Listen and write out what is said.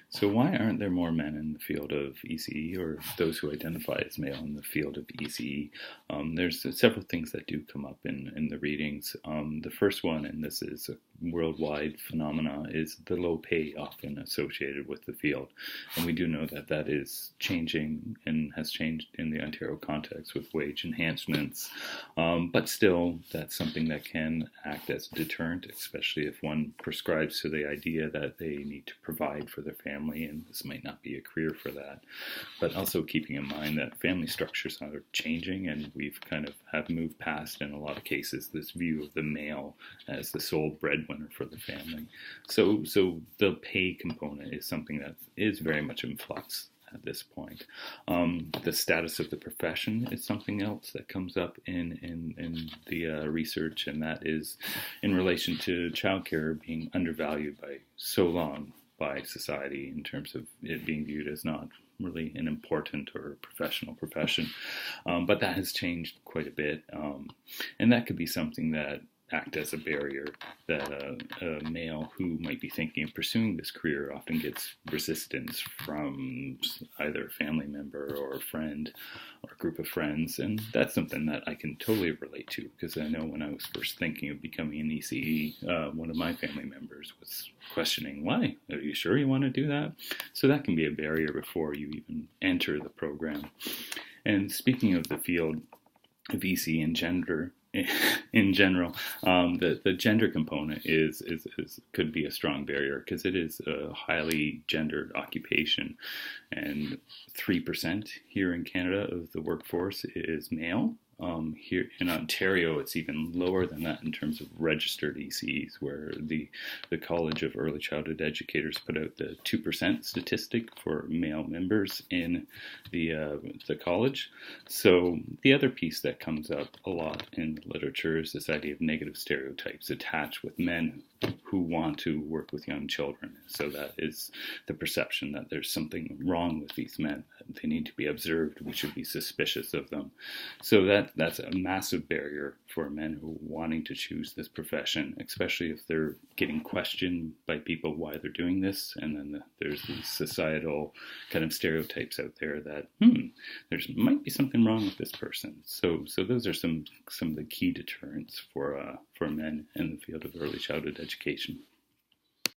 So, why aren't there more men in the field of ECE or those who identify as male in the field of ECE? There's several things that do come up in the readings. The first one, and this is a worldwide phenomena, is the low pay often associated with the field. And we do know that that is changing and has changed in the Ontario context with wage enhancements. But still, that's something that can act as a deterrent, especially if one prescribes to the idea that they need to provide for their family, and this might not be a career for that. But also keeping in mind that family structures are changing, and we've kind of have moved past, in a lot of cases, this view of the male as the sole breadwinner for the family. So the pay component is something that is very much in flux at this point. The status of the profession is something else that comes up in the research, and that is in relation to childcare being undervalued by so long by society in terms of it being viewed as not really an important or professional profession. But that has changed quite a bit, and that could be something that act as a barrier that a male who might be thinking of pursuing this career often gets resistance from either a family member or a friend or a group of friends. And that's something that I can totally relate to, because I know when I was first thinking of becoming an ECE, one of my family members was questioning, why? Are you sure you want to do that? So that can be a barrier before you even enter the program. And speaking of the field of ECE and gender, in general, the gender component is could be a strong barrier, because it is a highly gendered occupation, and 3% here in Canada of the workforce is male. Here in Ontario, it's even lower than that in terms of registered ECEs, where the College of Early Childhood Educators put out the 2% statistic for male members in the college. So the other piece that comes up a lot in literature is this idea of negative stereotypes attached with men who want to work with young children. So that is the perception that there's something wrong with these men. They need to be observed. We should be suspicious of them. So that's a massive barrier for men who are wanting to choose this profession, especially if they're getting questioned by people why they're doing this. And then there's these societal kind of stereotypes out there that, there might be something wrong with this person. So those are some of the key deterrents for men in the field of early childhood education.